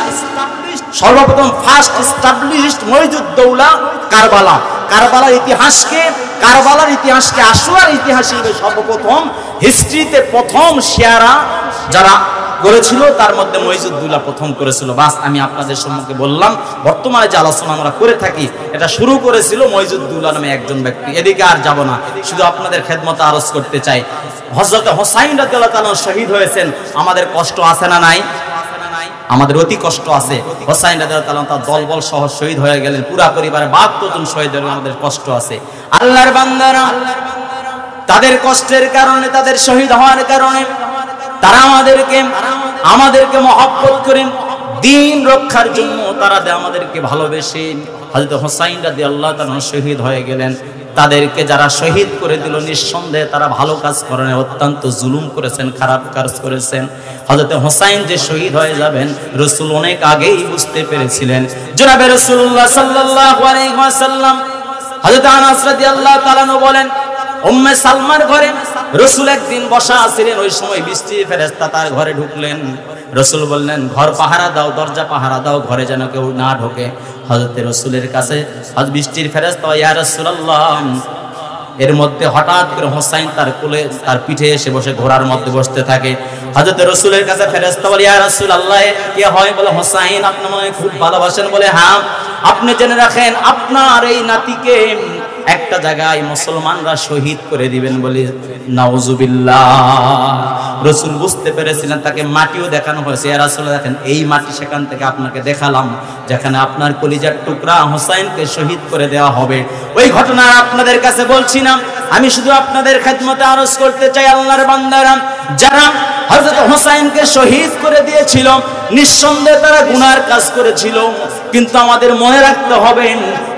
সর্বপ্রথম ফার্স্ট এস্টাবলিশড মুয়াইজুদ্দৌলা কারবালার ইতিহাসকে আশুরার ইতিহাস হিসেবে সর্বপ্রথম হিস্ট্রিতে প্রথম শিয়ারা যারা করেছিল তার মধ্যে মুয়াইজুদ্দৌলা প্রথম করেছিল। বাস আমি আপনাদের সম্মুখে বললাম, বর্তমানে যে আলোচনা আমরা করে থাকি এটা শুরু করেছিল মুয়াইজুদ্দৌলা নামে একজন ব্যক্তি। এদিকে আর যাব না, শুধু আপনাদের খেদমতে আরজ করতে চাই, হযরত হুসাইন রাদিয়াল্লাহু তাআলা শহীদ হয়েছেন। আমাদের কষ্ট আছে না নাই? আমাদের অতি কষ্ট আছে। হুসাইন রাদিয়াল্লাহু তাআলা তার দলবল সহ শহীদ হয়ে গেলেন, পুরা পরিবারে 72 জন শহীদ হয়ে, আমাদের কষ্ট আছে। আল্লাহর বান্দারা তাদের কষ্টের কারণে, তাদের শহীদ হওয়ার কারণে তারা আমাদেরকে মহব্বত করেন, দ্বীন রক্ষার জন্য তারা আমাদেরকে ভালোবেসেন। হযরত হুসাইন রাদিয়াল্লাহু তাআলা শহীদ হয়ে গেলেন। তাদেরকে যারা শহীদ করে দিল, নিঃসন্দেহে তারা ভালো কাজ করেন, অত্যন্ত জুলুম করেছেন, খারাপ কাজ করেছেন। হযরত হুসাইন যে শহীদ হয়ে যাবেন রাসূল অনেক আগেই বুঝতে পেরেছিলেন। জনাবে রাসূলুল্লাহ সাল্লাল্লাহু আলাইহি ওয়াসাল্লাম হযরত আনাস রাদিয়াল্লাহু তাআলা বলেন, উম্মে সালমার ঘরে রাসূল একদিন বসা ছিলেন, ওই সময় বৃষ্টির ফেরেশতা তার ঘরে ঢুকলেন। রাসূল বললেন, ঘর পাহারা দাও, দরজা পাহারা দাও, ঘরে যেন কেউ না ঢোকে। হযরত রাসূলের কাছে বৃষ্টির ফেরেশতা, ইয়া রাসূলুল্লাহ, এর মধ্যে হঠাৎ করে হুসাইন তার কোলে, তার পিঠে এসে বসে ঘোড়ার মধ্যে বসতে থাকে। হযরত রাসূলের কাছে ফেরেশতা বলে, ইয়া রাসূলুল্লাহ, কি হয়? বলে, হুসাইন আপনি মনে খুব ভালোবাসেন। বলে, হ্যাঁ। আপনি জেনে রাখেন আপনার এই নাতিকে একটা জায়গায় মুসলমানরা শহীদ করে দিবেন। বলি নাউজুবিল্লাহ। রাসূল বুঝতে পেরেছিলেন, তাকে মাটিও দেখানো হয়েছে। ইয়া রাসূলুল্লাহ, দেখেন এই মাটি সেখান থেকে আপনাকে দেখালাম যেখানে আপনার কলিজার টুকরা হুসাইনকে শহীদ করে দেওয়া হবে। ওই ঘটনা আপনাদের কাছে বলছি না, আমি শুধু আপনাদের খেদমতে আরজ করতে চাই, আল্লাহর বান্দারা যারা হযরত হুসাইনকে শহীদ করে দিয়েছিল, নিঃসন্দেহে তারা গুনার কাজ করেছিল। কিন্তু আমাদের মনে রাখতে হবে,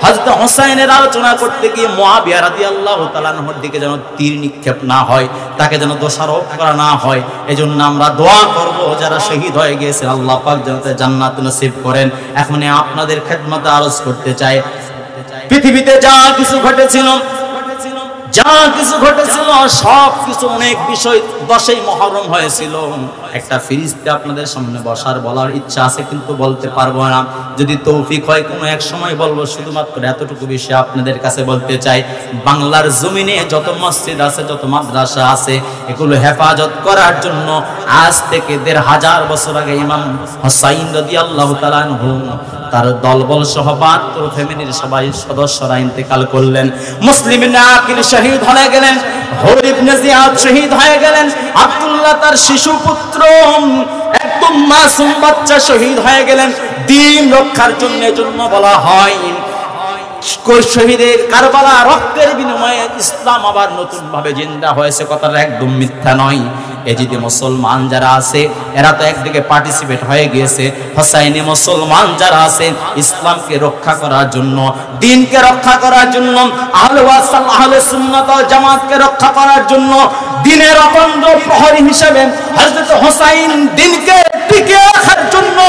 হযরত হুসাইনের আলোচনা করতে গিয়ে মুআবিয়া রাদিয়াল্লাহু তাআলা আনহুর দিকে যেন তীর নিক্ষেপ না হয়, তাকে যেন দোষারোপ করা না হয়। এজন্য আমরা দোয়া করব যারা শহীদ হয়ে গিয়েছে, আল্লাহ পাক যেন জান্নাত নসিব করেন। এখন আপনাদের খেদমতে আরজ করতে চাই, পৃথিবীতে যা কিছু ঘটেছিল সব কিছু, অনেক বিষয় 10ই মুহররম হয়েছিল। একটা ফিরিস্তা আপনাদের সামনে বসার বলার ইচ্ছা আছে, কিন্তু বলতে পারবো না। যদি তৌফিক হয় কোনো এক সময় বলবো। শুধুমাত্র এতটুকু বিষয় আপনাদের কাছে বলতে চাই, বাংলার জমিনে যত মসজিদ আছে, যত মাদ্রাসা আছে, এগুলো হেফাজত করার জন্য আজ থেকে 1500 বছর আগে ইমাম হুসাইন রাদিয়াল্লাহু তাআলা আনহু তার দলবল সহ 72 ফ্যামিলির সবাই সদস্যরা ইন্তেকাল করলেন। মুসলিম ইবনে আকিল শহীদ হয়ে গেলেন, হুর ইবনে জিয়াদ শহীদ হয়ে গেলেন, আব্দুল্লাহ তার শিশু পুত্র একদম মাসুম বাচ্চা শহীদ হয়ে গেলেন দ্বীন রক্ষার জন্য। এজন্য বলা হয় শহীদের কারবালা রক্তের বিনিময়ে ইসলাম আবার নতুন ভাবে জিন্দা হয়েছে, কথাটা একদম মিথ্যা নয়। এজিদে মুসলমান যারা আছে এরা তো একদিকে পার্টিসিপেট হয়ে গিয়েছে, হোসাইনি মুসলমান যারা আছে ইসলামকে রক্ষা করার জন্য, দ্বীনকে রক্ষা করার জন্য, আহলে ওয়াসাল আহলে সুন্নাত ওয়াল জামাতকে রক্ষা করার জন্য দ্বীনের অখণ্ড প্রহরী হিসেবে হযরত হোসাইন দ্বীনকে টিকিয়ে রাখার জন্য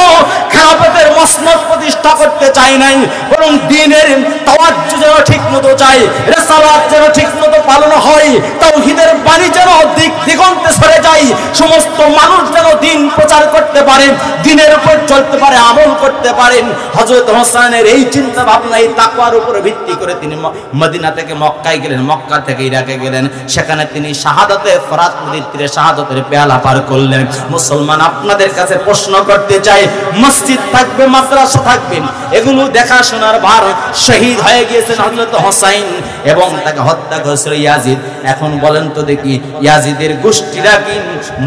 খেলাফতের মসনদ প্রতিষ্ঠা করতে চাই নাই, বরং দ্বীনের তাওয়াজ্জু যেন ঠিক মতো চাই, রিসালাত যেন ঠিক মতো পালন হয়, তাওহীদের বাণী যেন দিক দিগন্তে সরে যায়, সমস্ত মানুষ যেন দ্বীন প্রচার করতে পারে, দ্বীনের উপর চলতে পারে, আমল করতে পারেন। হযরত হোসেনের এই চিন্তা ভাবনা, এই তাকওয়ার উপর ভিত্তি করে তিনি মদিনা থেকে মক্কায় গেলেন, মক্কা থেকে ইরাকে গেলেন, সেখানে তিনি শাহাদাতে ফরাত নদীর তীরে শাহাদাতের পেয়ালা পার করলেন। মুসলমান, আপনাদের কাছে প্রশ্ন করতে চাই, মসজিদ থাকবে, মাদ্রাসা থাকবে, এগুলো দেখাশোনার ভার শহীদ হয়ে গিয়েছেন হযরত হোসাইন এবং তাকে হত্যা করেছিল ইয়াজিদ। এখন বলেন তো দেখি, ইয়াজিদের গোষ্ঠীরা কি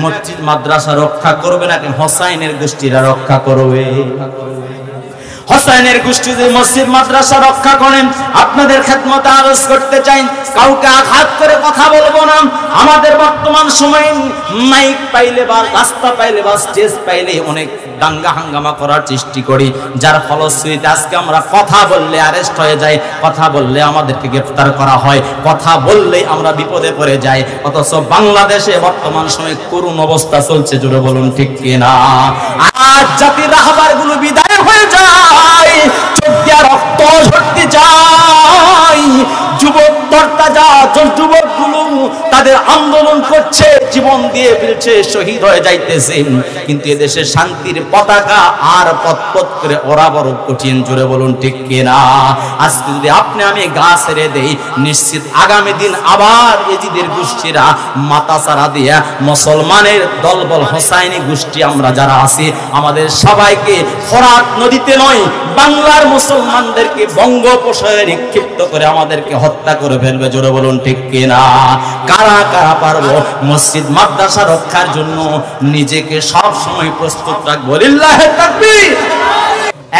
মসজিদ মাদ্রাসা রক্ষা করবে নাকি হোসাইনের গোষ্ঠীরা রক্ষা করবে? হোসাইনের গোষ্ঠী যে মসজিদ মাদ্রাসা রক্ষা করেন, আপনাদের খেদমতে আরজ করতে চাই, কাউকে আঘাত করে কথা বলবো না। আমাদের বর্তমান সময়ে মাইক পাইলে বা রাস্তা পাইলে বা স্টেজ পাইলে অনেক দাঙ্গা হাঙ্গামা করার চেষ্টা করি, যার ফলশ্রুতিতে আজকে আমরা কথা বললে অ্যারেস্ট হয়ে যাই, কথা বললে আমাদেরকে গ্রেফতার করা হয়, কথা বললে আমরা বিপদে পড়ে যাই। অথচ বাংলাদেশে বর্তমান সময়ে করুণ অবস্থা চলছে, জোরে বলুন ঠিক কিনা? আজ জাতির রাহবারগুলো বিদায় হয়ে যায়, চোখ দিয়া রক্ত ঝরতে যায়, যুবক তরতা যা যুবকগুলো তাদের আন্দোলন করছে, জীবন দিয়ে ফেলছে, শহীদ হয়ে যাইতেছে, কিন্তু এদেশে শান্তির পতাকা আর পথ করে ওরা বড় কঠিন, জোরে বলুন ঠিক কিনা? আজকে যদি আপনি আমি গা ছেড়ে দেই, নিশ্চিত আগামী দিন আবার এজিদের গোষ্ঠীরা মাথা চারা দিয়া মুসলমানের দলবল হোসাইনি গোষ্ঠী আমরা যারা আছি আমাদের সবাইকে ফরাত নদীতে নয়, বাংলার মুসলমানদেরকে বঙ্গোপসাগরে নিক্ষিপ্ত করে আমাদেরকে হত্যা করে ফেলবে, জোরে বলুন ঠিক কিনা? কারা কারা পারবো মসজিদ মাদ্রাসা রক্ষার জন্য নিজেকে সব সময় প্রস্তুত রাখবো? লিল্লাহি তাকবীর।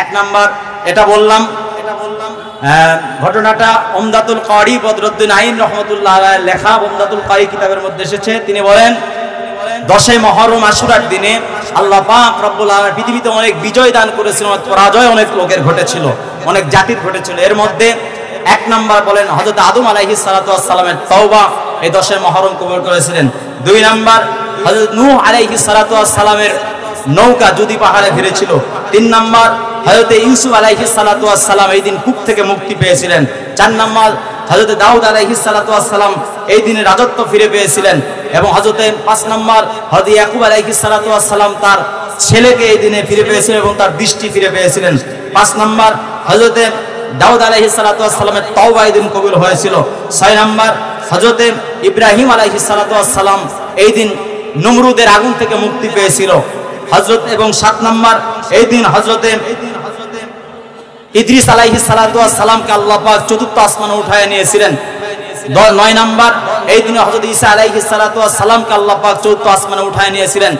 এক নাম্বার এটা বললাম, ঘটনাটা উমদাতুল কারি বদরুদ্দিন আইন রহমতুল্লাহ আলাইহি লেখা উমদাতুল কারি কিতাবের মধ্যে এসেছে। তিনি বলেন, 10 মুহররম আশুরার দিনে আল্লাহ পাক রব্বুল আলামিন পৃথিবীতে অনেক বিজয় দান করেছিলেন, পরাজয় অনেক লোকের ঘটেছিল, অনেক জাতির ঘটেছিল। এর মধ্যে এক নাম্বার বলেন হযরত আদম আলাইহিস সালাতু ওয়াস সালামের তওবা এই 10 মুহররম কবুল করেছিলেন। 2 নাম্বার হযরত নূহ আলাইহিস সালাতু ওয়াস সালামের নৌকা যদি পাহাড়ে ফিরেছিল। 3 নাম্বার হযরত ইউসুফ আলাইহিস সালাতু ওয়াস সালাম এই দিন কূপ থেকে মুক্তি পেয়েছিলেন। 4 নাম্বার হযরত দাউদ আলাইহিস সালাতু ওয়াস সালাম এই দিনে রাজত্ব ফিরে পেয়েছিলেন। এবং হযরত 5 নাম্বার হযরত ইয়াকুব আলাইহিস সালাতু ওয়াস সালাম তার ছেলেকে এই দিনে ফিরে পেয়েছিলেন এবং তার দৃষ্টি ফিরে পেয়েছিলেন। 5 নাম্বার হযরত দাউদ আলাইহিস সালাতু ওয়াস সালামের তওবা এই দিন কবুল হয়েছিল। 6 নাম্বার হযরত ইব্রাহিম আলাইহিস সালাতু ওয়াস সালাম এই দিন নমরুদের আগুন থেকে মুক্তি পেয়েছিল হযরত। এবং 7 নাম্বার এই দিন হযরত ইদ্রিস আলাইহিস সালাতু ওয়াস সালামকে আল্লাহ পাক চতুর্থ আসমানে উঠায় নিয়েছিলেন। 9 নাম্বার এই দিনে হযরত ঈসা আলাইহিস সালাতু ওয়াস সালামকে আল্লাহ পাক চতুর্থ আসমানে উঠায় নিয়েছিলেন।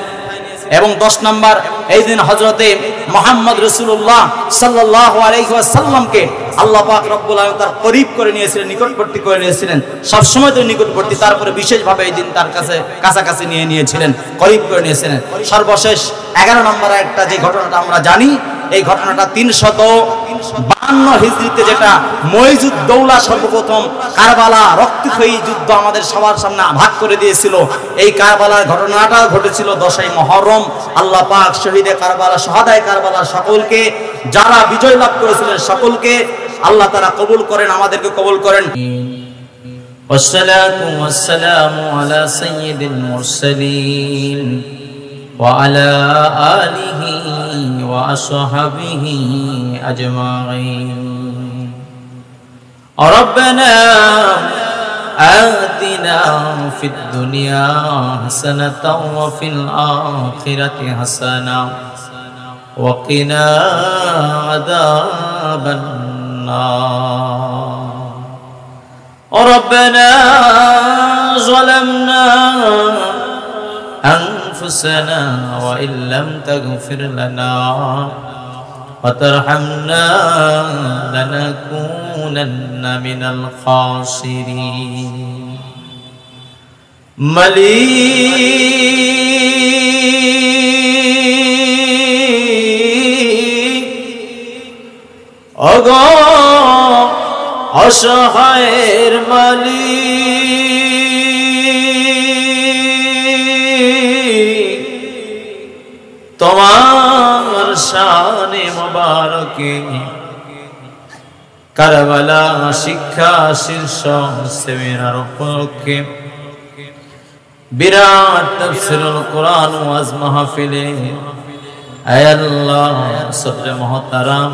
এবং 10 নাম্বার এই দিন হযরতে মুহাম্মদ রাসূলুল্লাহ সাল্লাল্লাহু আলাইহি ওয়াসাল্লামকে আল্লাহ পাক রব্বুল আলামিন তার করিব করে নিয়েছিলেন, নিকটবর্তী করে নিয়েছিলেন। সব সময় তো নিকটবর্তী, তারপরে বিশেষভাবে এই দিন তার কাছে কাছাকাছি নিয়ে নিয়েছিলেন, করিব করে নিয়েছিলেন। সর্বশেষ 11 নম্বরে একটা যে ঘটনাটা আমরা জানি, এই ঘটনাটা 352 হিজরিতে যেটা মইজুদ দৌলা সর্বপ্রথম কারবালা রক্তক্ষয়ী যুদ্ধ আমাদের সবার সামনে ভাগ করে দিয়েছিল। এই কারবালার ঘটনাটা ঘটেছিল 10ই মুহররম। আল্লাহ পাক শহীদে কারবালা, শাহাদায়ে কারবালা সকলকে, যারা বিজয় লাভ করেছিলেন সকলকে আল্লাহ তাআলা কবুল করেন, আমাদেরকে কবুল করেন। والصلاة والسلام على سيد المرسلين وعلى آله وأصحابه أجمعين. ربنا آتنا في الدنيا حسنة وفي الآخرة حسنة وقنا عذاب النار. ربنا ظلمنا أنفسنا وإن لم تغفر لنا وترحمنا لنكون لتكونن من الخاسرين মালিক ওগো অসহায়ের মালিক তোমার শানে মুবারকে কারবালা শিক্ষা শীর্ষ সেমিনার উপলক্ষে বিরাট তাফসীরুল কোরআন ওয়াজ মাহফিলে আয় আল্লাহ সদর মুহতারাম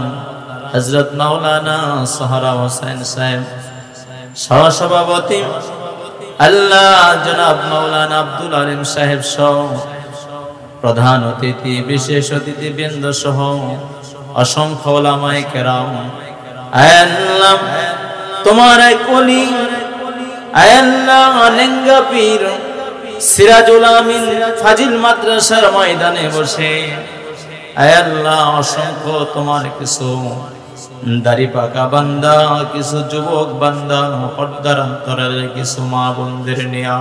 হযরত মাওলানা সাহারা হোসেন সাহেব সহসভাপতি আল্লাহ জনাব মাওলানা আব্দুল আলিম সাহেব সহ প্রধান অতিথি বিশেষ অতিথিবৃন্দ সহ অসংখ্য উলামায়ে কেরাম আয় আল্লাহ তোমার এক ওলি আয় আল্লাহ লেঙ্গা পীর সিরাজুল আমিন ফাজিল মাদ্রাসার ময়দানে বসে আয় আল্লাহ অসংখ্য তোমার কিছু দাড়ি পাকা বান্দা কিছু যুবক বান্দা পর্দার অন্তরালে কিছু মা বোনদের নিয়া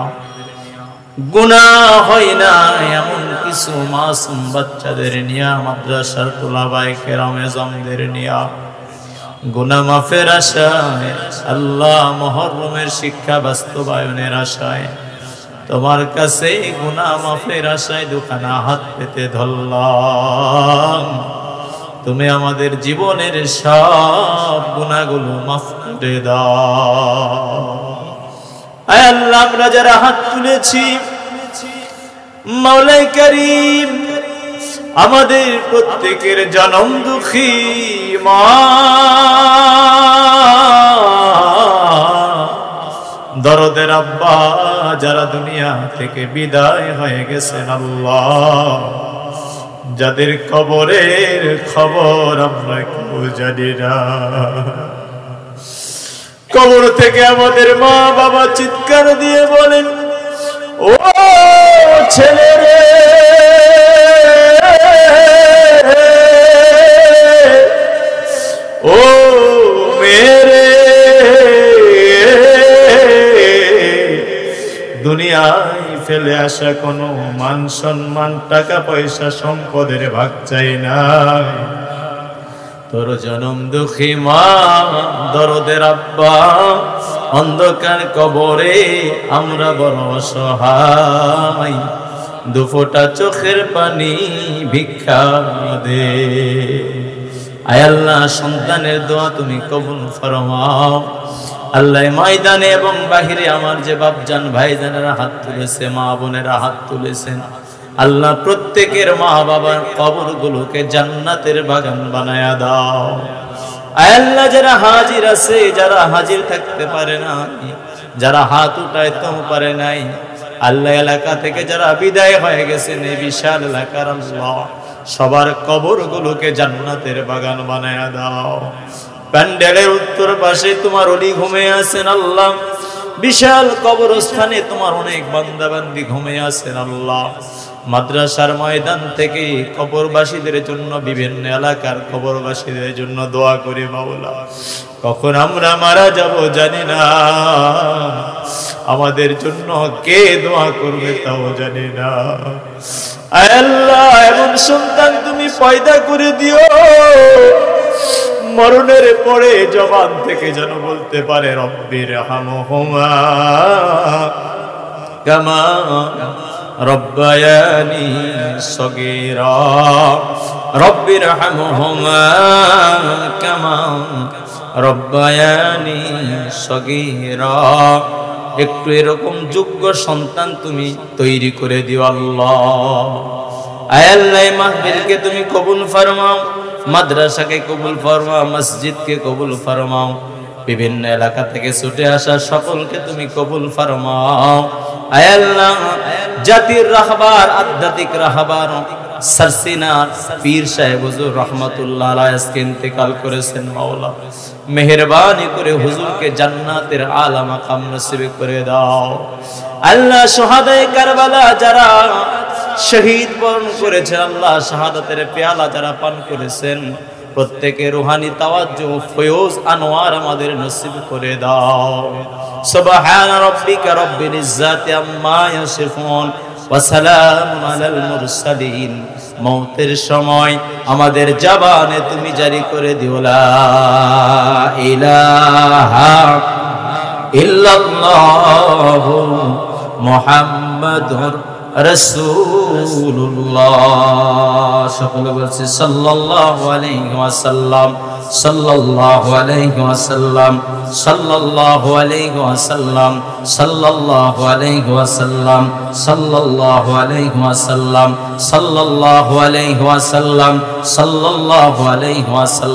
গুনাহ হয় না এমন কিছু মাসুম বাচ্চাদের নিয়া মাদ্রাসার তুলাবায়ে কেরামে জমদের নিয়া গুনাহ মাফের আশায় আল্লাহ মুহররমের শিক্ষা বাস্তবায়নের আশায় তোমার কাছে গুনাহ মাফের আশায় দুখানা হাত পেতে ধরলাম তুমি আমাদের জীবনের সব গুনাহগুলো মাফ করে দাও আয় আল্লাহ আমরা যারা হাত তুলেছি মাওলাই করিম আমাদের প্রত্যেকের জনম দুঃখী মা দরদের আব্বা যারা দুনিয়া থেকে বিদায় হয়ে গেছেন আল্লাহ যাদের কবরের খবর আমরা কেউ জানি না কবর থেকে আমাদের মা বাবা চিৎকার দিয়ে বলেন ও ছেলে রে ও মেরে দুনিয়ায় ফেলে আসা কোনো মান সম্মান টাকা পয়সা সম্পদের ভাগ চাই না তোর জনম দুঃখী মা দরদের আব্বা অন্ধকার কবরে আমরা বড় অসহায় দুফোঁটা চোখের পানি ভিক্ষা দে আয় আল্লাহ সন্তানের দোয়া তুমি কবুল ফরমাও আল্লাহ ময়দানে এবং বাহিরে আমার যে বাপজান ভাইজানেরা হাত তুলেছে মা বোনেরা হাত তুলেছেন আল্লাহ প্রত্যেকের মা বাবার কবরগুলোকে জান্নাতের বাগান বানায়া দাও আয় আল্লাহ যারা হাজির আছে যারা হাজির থাকতে পারে না যারা হাত উঠাইতেও পারে নাই আল্লাহ এলাকা থেকে যারা বিদায় হয়ে গেছেন এই বিশাল এলাকার আল্লাহ সবার কবরগুলোকে জান্নাতের বাগান বানায়া দাও প্যান্ডেলের উত্তর পাশে তোমার ওলি ঘুমিয়ে আছেন আল্লাহ বিশাল কবরস্থানে তোমার অনেক বান্দা বান্দি ঘুমিয়ে আছেন আল্লাহ মাদ্রাসার ময়দান থেকে কবরবাসীদের জন্য বিভিন্ন এলাকার কবরবাসীদের জন্য দোয়া করি মাওলা কখন আমরা মারা যাব জানি না আমাদের জন্য কে দোয়া করবে তাও জানি না আয় আল্লাহ এমন সন্তান তুমি পয়দা করে দিও মরণের পরে জবান থেকে যেন বলতে পারে রব্বির হামহুমা কামা রব্বায়ানি সগীরা রব্বির হামহুমা কামা রব্বায়ানি সগীরা একটু এরকম যোগ্য সন্তান তুমি তৈরি করে দিও আল্লাহ আয় আল্লাহ মাহফিলকে তুমি কবুল ফরমাও মাদ্রাসাকে কবুল ফরমাও মসজিদকে কবুল ফরমাও বিভিন্ন এলাকা থেকে ছুটে আসা সকলকে তুমি কবুল ফরমাও আয় আল্লাহ জাতির রাহবার আধ্যাত্মিক রাহবার সরসিনার পীর সাহেব হুজুর রহমাতুল্লাহ আলাইহি আজকে ইন্তেকাল করেছেন মাওলা মেহেরবানি করে হুজুরকে জান্নাতের আলা মাকাম নসিব করে দাও আল্লাহ শুহাদায়ে কারবালা যারা শহীদ বরণ করেছেন আল্লাহ শাহাদাতের পেয়ালা যারা পান করেছেন প্রত্যেকে রুহানি তাওয়াজ্জুহ ফয়ুজ আনোয়ার আমাদের নসিব করে দাও। সুবহান রাব্বিকা রব্বিল ইজ্জাতি আম্মা ইয়াসিফুন ওয়া সালামুন আলাল মুরসালিন। মওতের সময় আমাদের জবানে তুমি জারি করে দিও লা ইলাহা ইল্লাল্লাহু মুহাম্মাদুর রাসূলুল্লাহ। সকলে বলছি সাল্লাল্লাহু আলাইহি ওয়াসাল্লাম, সাল্লাল্লাহু আলাইহি ওয়াসাল্লাম, সাল্লাল্লাহু আলাইহি ওয়াসাল্লাম, সাল্লাল্লাহু আলাইহি ওয়াসাল্লাম, সাল্লাল্লাহু আলাইহি ওয়াসাল্লাম, সাল্লাল্লাহু আলাইহি ওয়াসাল্লাম, সাল্লাল্লাহু আলাইহি ওয়াসাল্লাম।